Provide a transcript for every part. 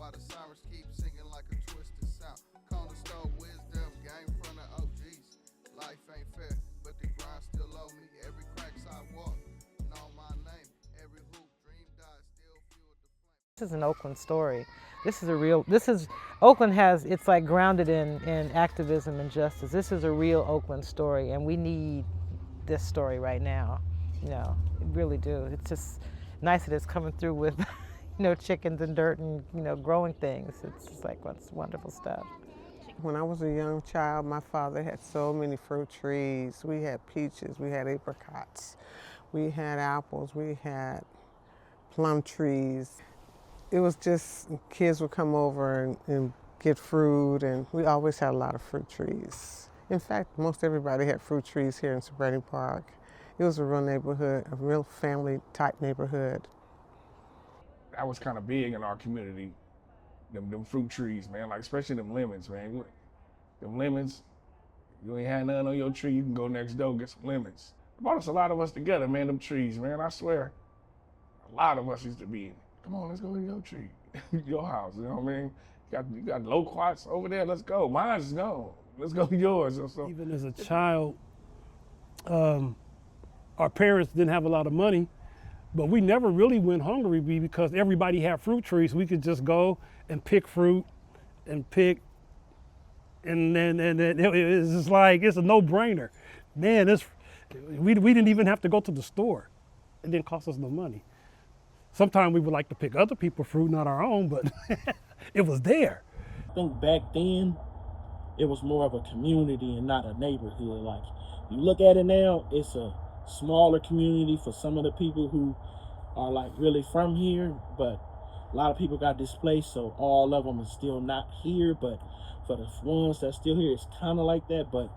while the sirens keep singing like a twisted sound. Corner store wisdom, game from the OGs. Life ain't fair, but the grind still owe me. Every crack I walk, know my name. Every hoop, dream dies, still fueled the flame. This is an Oakland story. Oakland it's like grounded in activism and justice. This is a real Oakland story, and we need this story right now. We really do. It's just nice that it's coming through with, chickens and dirt and, growing things. It's like, it's wonderful stuff. When I was a young child, my father had so many fruit trees. We had peaches, we had apricots, we had apples, we had plum trees. It was just, kids would come over and get fruit, and we always had a lot of fruit trees. In fact, most everybody had fruit trees here in Sobrante Park. It was a real neighborhood, a real family type neighborhood. That was kind of big in our community, them fruit trees, man, like especially them lemons, man. Them lemons, you ain't had none on your tree, you can go next door, get some lemons. It brought us a lot of us together, man, them trees, man, I swear. A lot of us used to be, come on, let's go to your tree, your house, you know what I mean? You got loquats over there, let's go. Mine's gone, let's go to yours or something. Even as a child, our parents didn't have a lot of money, but we never really went hungry because everybody had fruit trees. We could just go and pick fruit and pick, and then it's just like, it's a no-brainer. Man, we didn't even have to go to the store. It didn't cost us no money. Sometimes we would like to pick other people's fruit, not our own, but it was there. I think back then, it was more of a community and not a neighborhood. Like, you look at it now, it's a smaller community for some of the people who are like really from here, but a lot of people got displaced, so all of them are still not here. But for the ones that's still here, it's kind of like that, but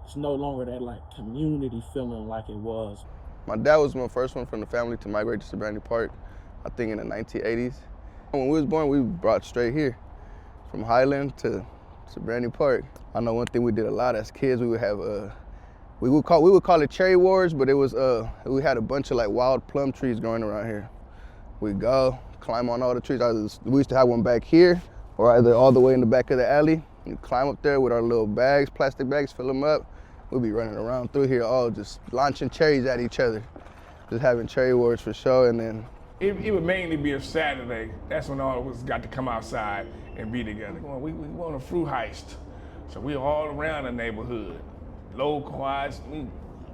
it's no longer that like community feeling like it was. My dad was my first one from the family to migrate to Sobrante Park, I think in the 1980s. When we was born, we brought straight here, from Highland to Sobrante Park. I know one thing we did a lot as kids, we would have we would call it cherry wars, but it was we had a bunch of like wild plum trees growing around here. We'd go climb on all the trees. We used to have one back here, or either all the way in the back of the alley. You climb up there with our little bags, plastic bags, fill them up. We'd be running around through here, all just launching cherries at each other, just having cherry wars for sure. And then it would mainly be a Saturday. That's when all of us got to come outside and be together. We want a fruit heist, so we all around the neighborhood. Loquats, we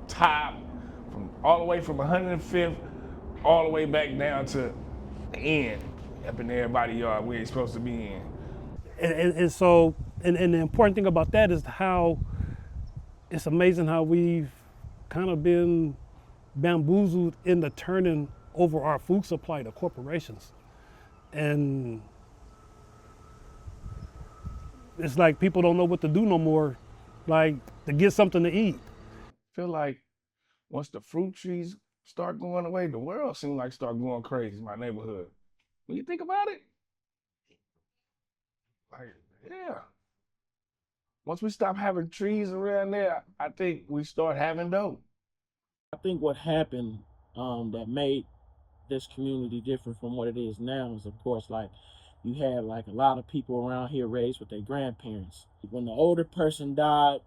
top, all the way from 105th, all the way back down to the end, up in everybody's yard we ain't supposed to be in. And so the important thing about that is how it's amazing how we've kind of been bamboozled into turning over our food supply to corporations. And it's like people don't know what to do no more, like to get something to eat. I feel like once the fruit trees start going away, the world seems like start going crazy in my neighborhood. When you think about it, like, yeah. Once we stop having trees around there, I think we start having dope. I think what happened that made this community different from what it is now is, of course, like you had like a lot of people around here raised with their grandparents. When the older person died,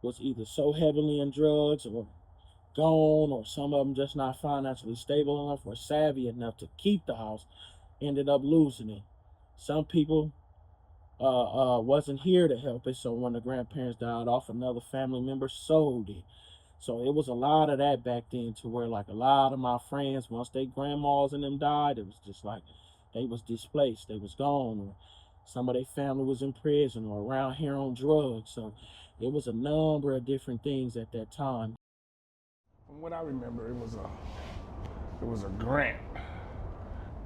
was either so heavily in drugs or gone, or some of them just not financially stable enough or savvy enough to keep the house, ended up losing it. Some people wasn't here to help it, so when the grandparents died off, another family member sold it. So it was a lot of that back then, to where like a lot of my friends, once their grandmas and them died, it was just like they was displaced, they was gone, or some of their family was in prison or around here on drugs. So it was a number of different things at that time. From what I remember, it was a grant.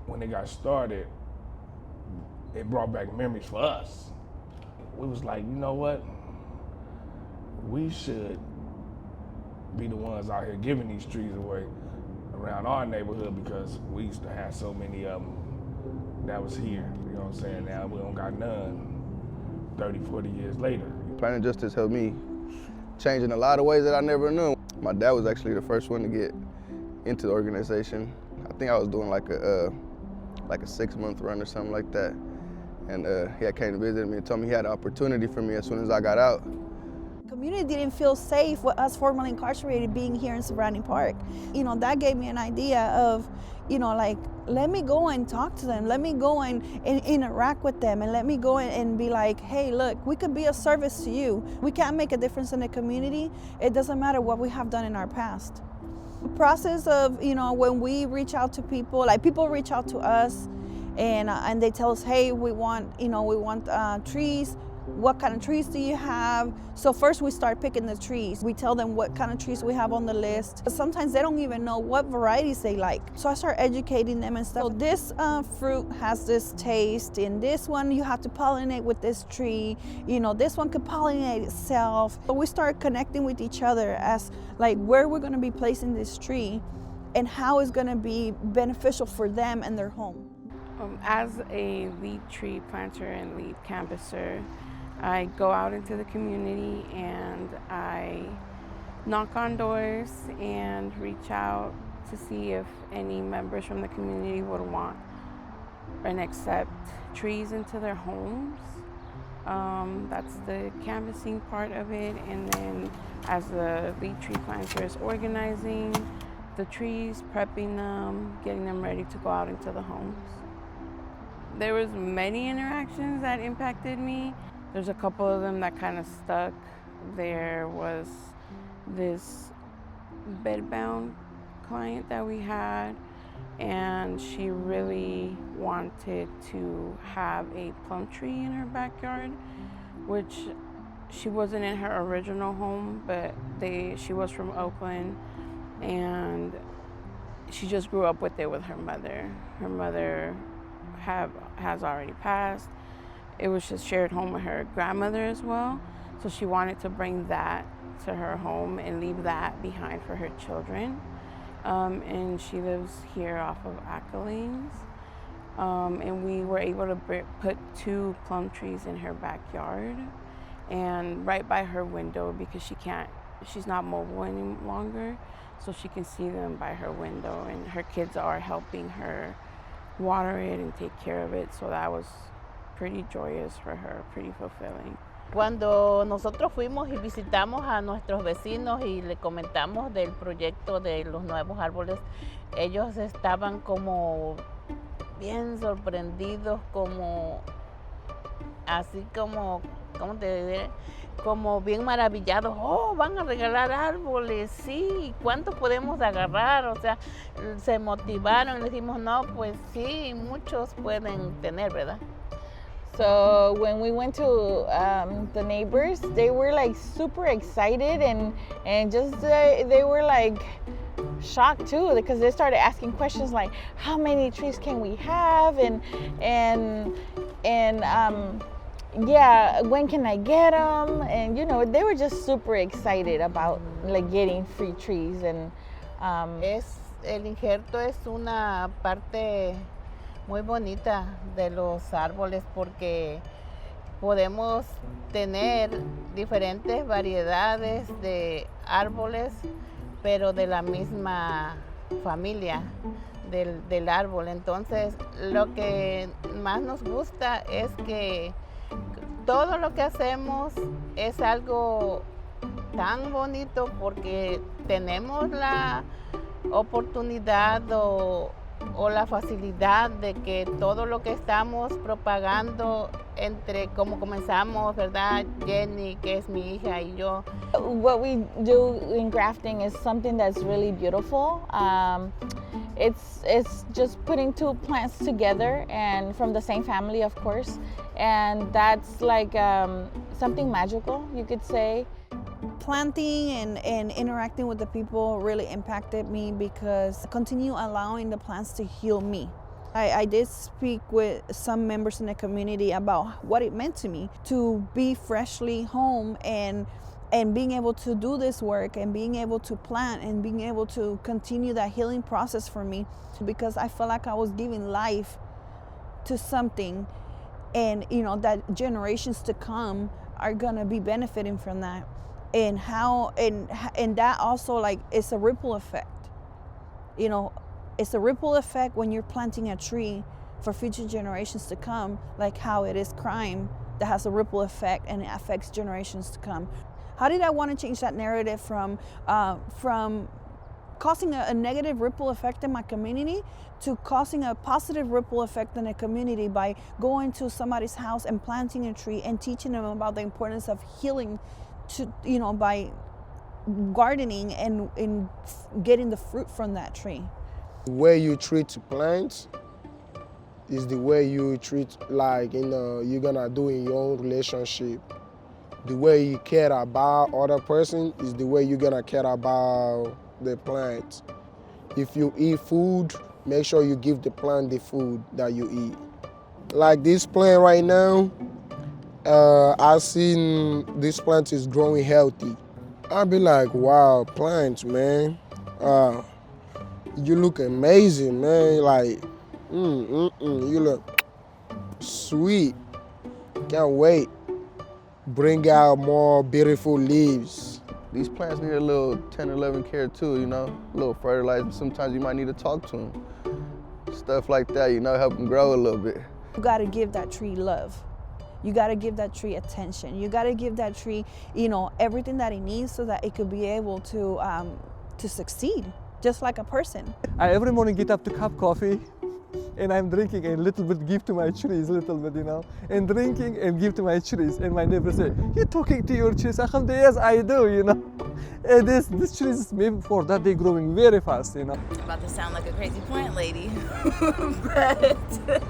When it got started, it brought back memories for us. We was like, you know what? We should be the ones out here giving these trees away around our neighborhood, because we used to have so many of them that was here. You know what I'm saying? Now we don't got none 30, 40 years later. Planet Justice helped me change in a lot of ways that I never knew. My dad was actually the first one to get into the organization. I think I was doing like like a 6-month run or something like that. And he had came to visit me and told me he had an opportunity for me as soon as I got out. Community didn't feel safe with us formerly incarcerated being here in Sobrante Park. You know, that gave me an idea of, you know, like, let me go and talk to them. Let me go and interact with them, and let me go and be like, hey, look, we could be of service to you. We can't make a difference in the community. It doesn't matter what we have done in our past. The process of, you know, when we reach out to people, like people reach out to us and they tell us, hey, we want, you know, we want trees. What kind of trees do you have? So first we start picking the trees. We tell them what kind of trees we have on the list. Sometimes they don't even know what varieties they like. So I start educating them and stuff. So this fruit has this taste, and this one you have to pollinate with this tree. You know, this one could pollinate itself. So we start connecting with each other as like where we're gonna be placing this tree and how it's gonna be beneficial for them and their home. As a lead tree planter and lead canvasser, I go out into the community and I knock on doors and reach out to see if any members from the community would want and accept trees into their homes. That's the canvassing part of it. And then as the lead tree planter is organizing the trees, prepping them, getting them ready to go out into the homes. There was many interactions that impacted me. There's a couple of them that kind of stuck. There was this bedbound client that we had, and she really wanted to have a plum tree in her backyard, which she wasn't in her original home, but she was from Oakland, and she just grew up with it with her mother. Her mother has already passed. It was just shared home with her grandmother as well. So she wanted to bring that to her home and leave that behind for her children. And she lives here off of Accolines. And we were able to put 2 plum trees in her backyard and right by her window, because she's not mobile any longer. So she can see them by her window, and her kids are helping her water it and take care of it. So that was pretty joyous for her, pretty fulfilling. Cuando nosotros fuimos y visitamos a nuestros vecinos y le comentamos del proyecto de los nuevos árboles, ellos estaban como bien sorprendidos, como así como, ¿cómo te diré? Como bien maravillados. Oh, van a regalar árboles, sí, ¿cuántos podemos agarrar? O sea, se motivaron, le dijimos, no, pues sí, muchos pueden tener, ¿verdad? So when we went to the neighbors, they were like super excited and just they were like shocked too, because they started asking questions like, how many trees can we have, and yeah, when can I get them? And you know, they were just super excited about like getting free trees. And El injerto es una parte muy bonita de los árboles, porque podemos tener diferentes variedades de árboles, pero de la misma familia del árbol. Entonces, lo que más nos gusta es que todo lo que hacemos es algo tan bonito, porque tenemos la oportunidad o la facilidad de que todo lo que estamos propagando, entre como comenzamos, ¿verdad? Jenny, que es mi hija, y yo. What we do in grafting is something that's really beautiful. It's just putting 2 plants together, and from the same family, of course, and that's like something magical, you could say. Planting and interacting with the people really impacted me, because I continue allowing the plants to heal me. I did speak with some members in the community about what it meant to me to be freshly home and being able to do this work and being able to plant and being able to continue that healing process for me, because I felt like I was giving life to something, and you know that generations to come are gonna be benefiting from that. And how and that also, like, it's a ripple effect. You know, it's a ripple effect when you're planting a tree for future generations to come, like how it is crime that has a ripple effect and it affects generations to come. How did I want to change that narrative from causing a negative ripple effect in my community to causing a positive ripple effect in a community by going to somebody's house and planting a tree and teaching them about the importance of healing, to, you know, by gardening and getting the fruit from that tree. The way you treat plants is the way you treat, like, you're gonna do in your own relationship. The way you care about other person is the way you're gonna care about the plant. If you eat food, make sure you give the plant the food that you eat. Like this plant right now, I seen this plant is growing healthy. I'll be like, wow, plants, man. You look amazing, man. Like, you look sweet. Can't wait. Bring out more beautiful leaves. These plants need a little 10 or 11 care too, you know, a little fertilizer. Sometimes you might need to talk to them. Stuff like that, you know, help them grow a little bit. You gotta give that tree love. You gotta give that tree attention. You gotta give that tree, you know, everything that it needs so that it could be able to succeed, just like a person. I every morning get up to cup coffee and I'm drinking and little bit give to my trees, little bit, you know, and drinking and give to my trees. And my neighbor say, "You're talking to your trees?" Yes, I do, you know. And this trees, maybe for that they're growing very fast, you know. I'm about to sound like a crazy plant lady, but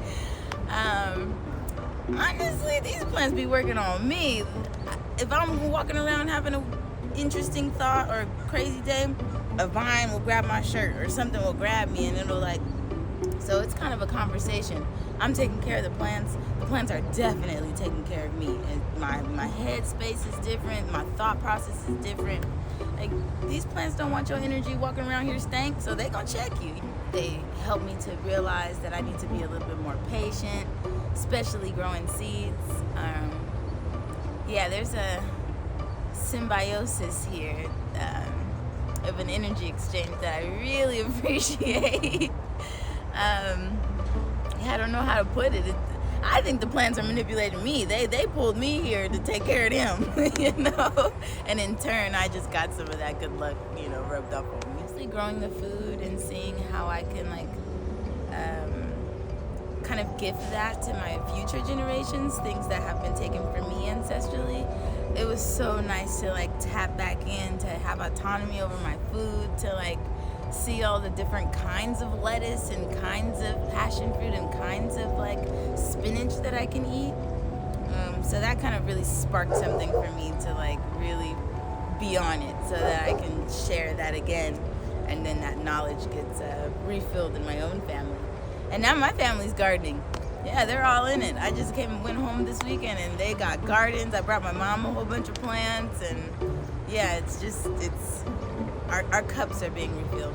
honestly, these plants be working on me. If I'm walking around having an interesting thought or crazy day, a vine will grab my shirt or something will grab me and it'll like, so it's kind of a conversation. I'm taking care of the plants are definitely taking care of me. And my head space is different, my thought process is different. Like, these plants don't want your energy walking around here stank, so they gonna check you. They help me to realize that I need to be a little bit more patient, especially growing seeds. Yeah, there's a symbiosis here of an energy exchange that I really appreciate. I don't know how to put it. I think the plants are manipulating me. They pulled me here to take care of them, you know? And in turn, I just got some of that good luck, you know, rubbed off on me. Mostly growing the food and seeing how I can, like, kind of gift that to my future generations, things that have been taken from me ancestrally. It was so nice to, like, tap back in, to have autonomy over my food, to, like, see all the different kinds of lettuce and kinds of passion fruit and kinds of like spinach that I can eat. So that kind of really sparked something for me to like really be on it so that I can share that again, and then that knowledge gets refilled in my own family. And now my family's gardening. Yeah, they're all in it. I just went home this weekend and they got gardens. I brought my mom a whole bunch of plants, and yeah, our cups are being refilled.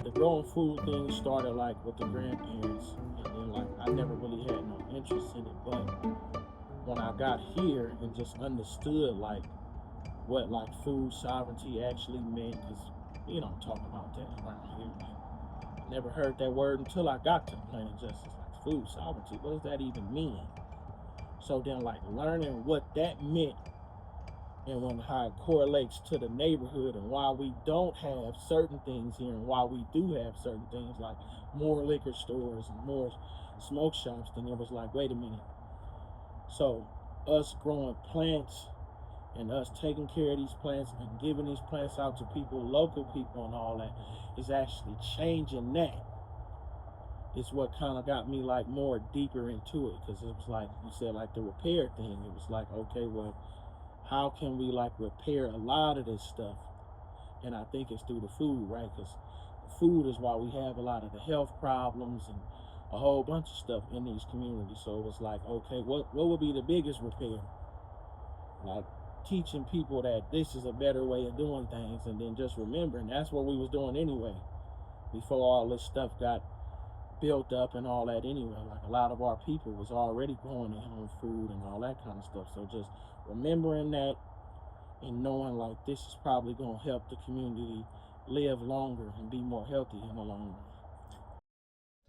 The growing food thing started like with the grandparents, and then like I never really had no interest in it, but when I got here and just understood like what like food sovereignty actually meant, because you don't talk about that around here. Like, never heard that word until I got to Planet Justice. Like, food sovereignty, what does that even mean? So then like learning what that meant, and how it correlates to the neighborhood and why we don't have certain things here and why we do have certain things like more liquor stores and more smoke shops, then it was like, wait a minute. So us growing plants and us taking care of these plants and giving these plants out to people, local people and all that, is actually changing that. It's what kind of got me like more deeper into it, because it was like you said, like the repair thing. It was like, okay, well, how can we like repair a lot of this stuff? And I think it's through the food, right? Because food is why we have a lot of the health problems and a whole bunch of stuff in these communities. So it was like, okay, what would be the biggest repair? Like teaching people that this is a better way of doing things, and then just remembering that's what we was doing anyway before all this stuff got built up and all that anyway. Like a lot of our people was already growing their own food and all that kind of stuff. So just remembering that and knowing like this is probably going to help the community live longer and be more healthy in the long run.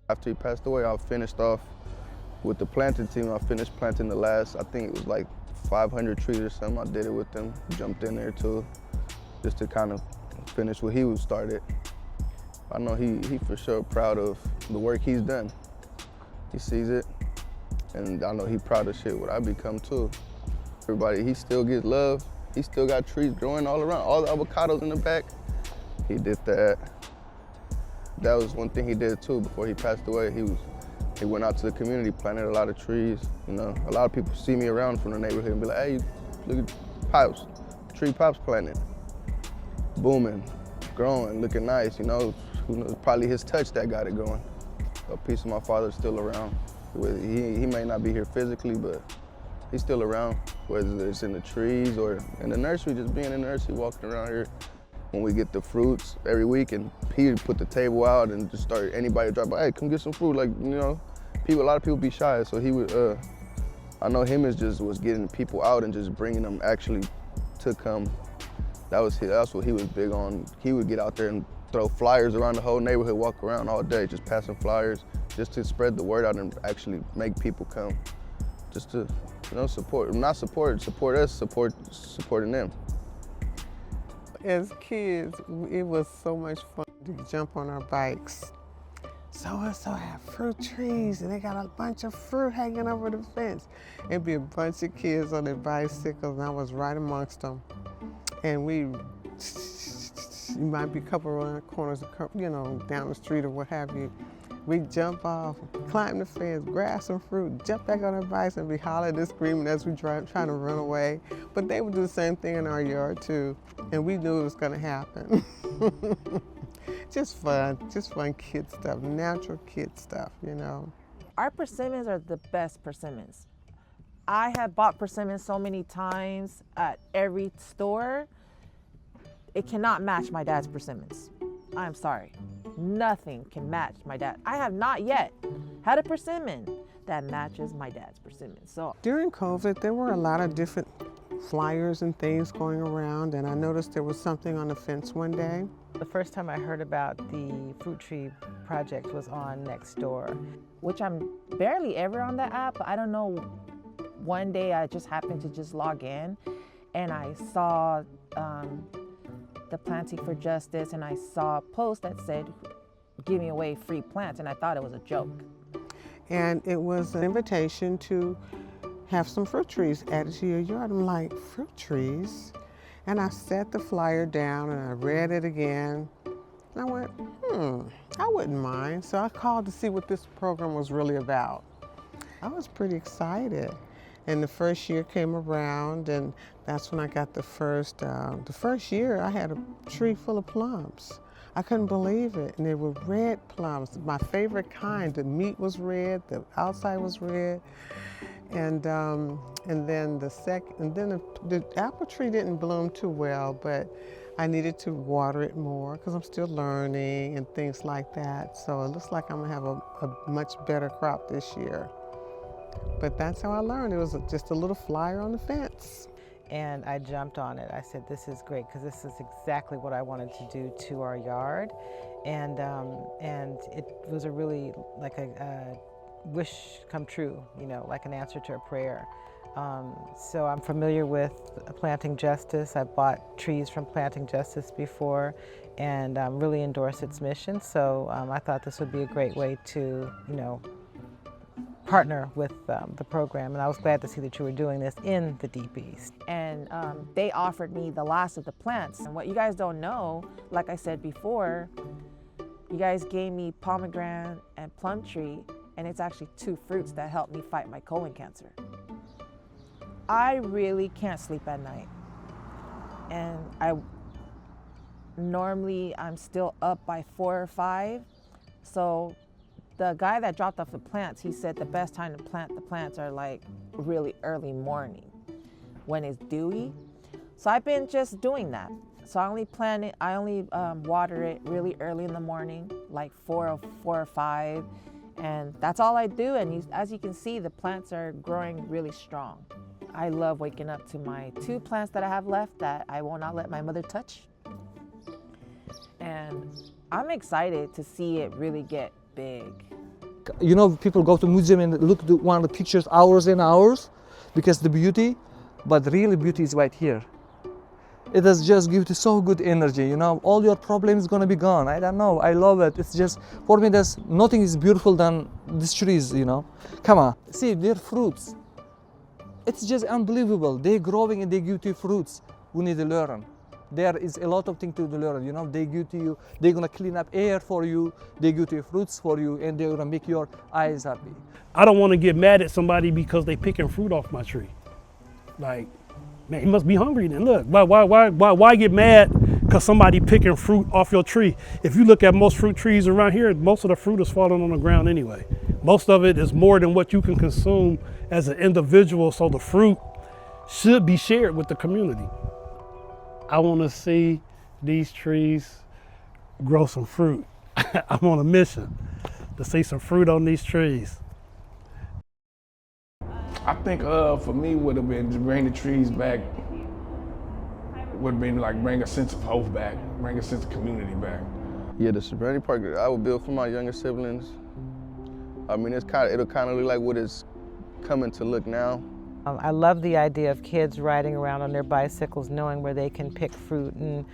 After he passed away, I finished off with the planting team. I finished planting the last, I think it was like 500 trees or something. I did it with them, jumped in there too, just to kind of finish what he was started. I know he for sure proud of the work he's done. He sees it, and I know he proud of shit what I become too. Everybody, he still gets love. He still got trees growing all around, all the avocados in the back. He did that. That was one thing he did too before he passed away. He went out to the community, planted a lot of trees. You know, a lot of people see me around from the neighborhood and be like, hey, look at Pops, tree Pops planted. Booming, growing, looking nice, you know. Who knows, probably his touch that got it going. A piece of my father's still around. He may not be here physically, but he's still around, whether it's in the trees or in the nursery, just being in the nursery, walking around here. When we get the fruits every week, and he'd put the table out and just start, anybody drop by, hey, come get some fruit, like, you know. A lot of people be shy, so he would, I know him was getting people out and just bringing them actually to come. That's what he was big on. He would get out there and throw flyers around the whole neighborhood, walk around all day, just passing flyers, just to spread the word out and actually make people come. Just to, you know, support us, supporting them. As kids, it was so much fun to jump on our bikes. So-and-so have fruit trees, and they got a bunch of fruit hanging over the fence. It'd be a bunch of kids on their bicycles, and I was right amongst them. And you might be a couple around corners, you know, down the street or what have you. We'd jump off, climb the fence, grab some fruit, jump back on our bikes, and be hollering and screaming as we trying to run away. But they would do the same thing in our yard too, and we knew it was gonna happen. Just fun kid stuff, natural kid stuff, you know. Our persimmons are the best persimmons. I have bought persimmons so many times at every store. It cannot match my dad's persimmons. I'm sorry. Nothing can match my dad. I have not yet had a persimmon that matches my dad's persimmons. So during COVID, there were a lot of different flyers and things going around, and I noticed there was something on the fence one day. The first time I heard about the fruit tree project was on Nextdoor, which I'm barely ever on the app. I don't know, one day I just happened to just log in and I saw the Planting for Justice, and I saw a post that said, giving away free plants, and I thought it was a joke. And it was an invitation to have some fruit trees added to your yard. I'm like, fruit trees? And I set the flyer down and I read it again. And I went, I wouldn't mind. So I called to see what this program was really about. I was pretty excited. And the first year came around, and that's when I got the first year I had a tree full of plums. I couldn't believe it, and they were red plums, my favorite kind. The meat was red, the outside was red, and then the apple tree didn't bloom too well, but I needed to water it more because I'm still learning and things like that. So it looks like I'm gonna have a much better crop this year. But that's how I learned. It was just a little flyer on the fence. And I jumped on it. I said, this is great, because this is exactly what I wanted to do to our yard. And it was a really, like a wish come true, you know, like an answer to a prayer. So I'm familiar with Planting Justice. I've bought trees from Planting Justice before, and really endorse its mission. So I thought this would be a great way to, you know, partner with the program, and I was glad to see that you were doing this in the Deep East. And they offered me the last of the plants. And what you guys don't know, like I said before, you guys gave me pomegranate and plum tree, and it's actually two fruits that helped me fight my colon cancer. I really can't sleep at night. And I'm still up by 4 or 5. So the guy that dropped off the plants, he said the best time to plant the plants are like really early morning when it's dewy. So I've been just doing that. So I only water it really early in the morning, like 4 or 5. And that's all I do. And as you can see, the plants are growing really strong. I love waking up to my 2 plants that I have left that I will not let my mother touch. And I'm excited to see it really get big. you know, people go to museum and look at one of the pictures hours and hours because the beauty, but really beauty is right here. It does just give you so good energy, you know, all your problems gonna be gone. I don't know, I love it. It's just, for me, there's nothing is beautiful than these trees, you know. Come on, see, they're fruits. It's just unbelievable. They're growing and they give you fruits. We need to learn. There is a lot of things to learn, you know. They give to you, they're gonna clean up air for you, they give you fruits for you, and they're gonna make your eyes happy. I don't wanna get mad at somebody because they picking fruit off my tree. Like, man, he must be hungry then. Look, why get mad because somebody picking fruit off your tree? If you look at most fruit trees around here, most of the fruit is falling on the ground anyway. Most of it is more than what you can consume as an individual, so the fruit should be shared with the community. I want to see these trees grow some fruit. I'm on a mission to see some fruit on these trees. I think for me would have been to bring the trees back, would have been like bring a sense of hope back, bring a sense of community back. Yeah, the Sobrante Park I would build for my younger siblings. I mean, it'll kind of look like what it's coming to look now. I love the idea of kids riding around on their bicycles knowing where they can pick fruit and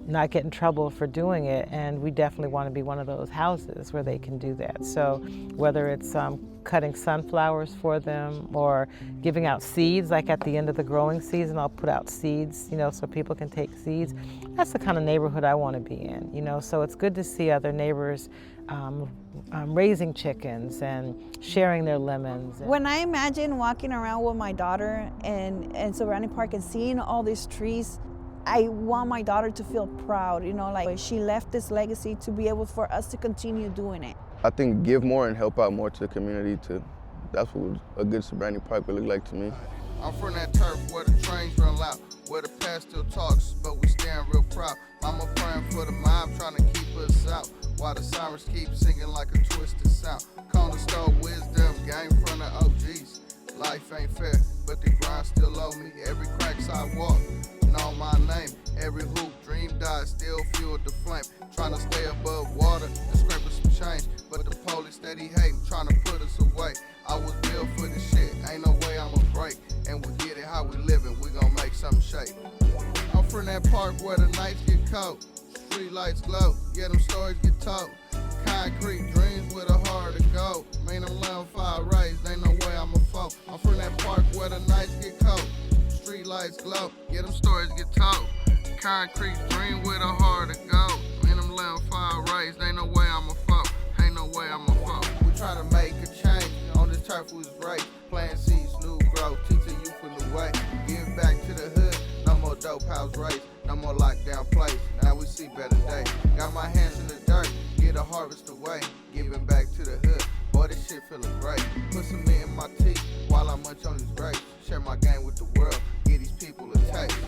not get in trouble for doing it, and we definitely want to be one of those houses where they can do that. So whether it's cutting sunflowers for them or giving out seeds, like at the end of the growing season I'll put out seeds, you know, so people can take seeds. That's the kind of neighborhood I want to be in, you know, so it's good to see other neighbors raising chickens and sharing their lemons. When I imagine walking around with my daughter in Sobrante Park and seeing all these trees, I want my daughter to feel proud, you know, like she left this legacy to be able for us to continue doing it. I think give more and help out more to the community too. That's what a good Sobrante Park would look like to me. I'm from that turf where the trains run loud, where the past still talks, but we stand real proud. Mama praying for the mob, trying to keep us out, while the sirens keep singing like a twisted sound. Cornerstone wisdom, game from the OGs. Life ain't fair, but the grind still owe me. Every crack sidewalk, know my name. Every hoop, dream died, still fueled the flame. Trying to stay above water and scraping some change, but the police steady hating, trying to put us away. I was built for this shit, ain't no way I'ma break. And we get it how we living, we gon' make something shake. I'm from that park where the nights get cold, street lights glow, yeah, them stories get told. Concrete dreams with a heart of gold. Man, I'm 11-5 raised, ain't no way I'm a foe. I'm from that park where the nights get cold, street lights glow, yeah, them stories get told. Concrete dream with a heart of gold. Man, I'm 11-5 raised, ain't no way I'm a foe. Ain't no way I'm a foe. We try to make a change on this turf we was raised. Plant seeds, new growth, teaching youth a new way. Give back to the hood, no more dope house race, no more lockdown place. Now we see better days. Got my hands in the dirt, get a harvest away. Giving back to the hood, boy, this shit feeling great. Put some meat in my teeth while I munch on these grapes. Share my game with the world, give these people a taste.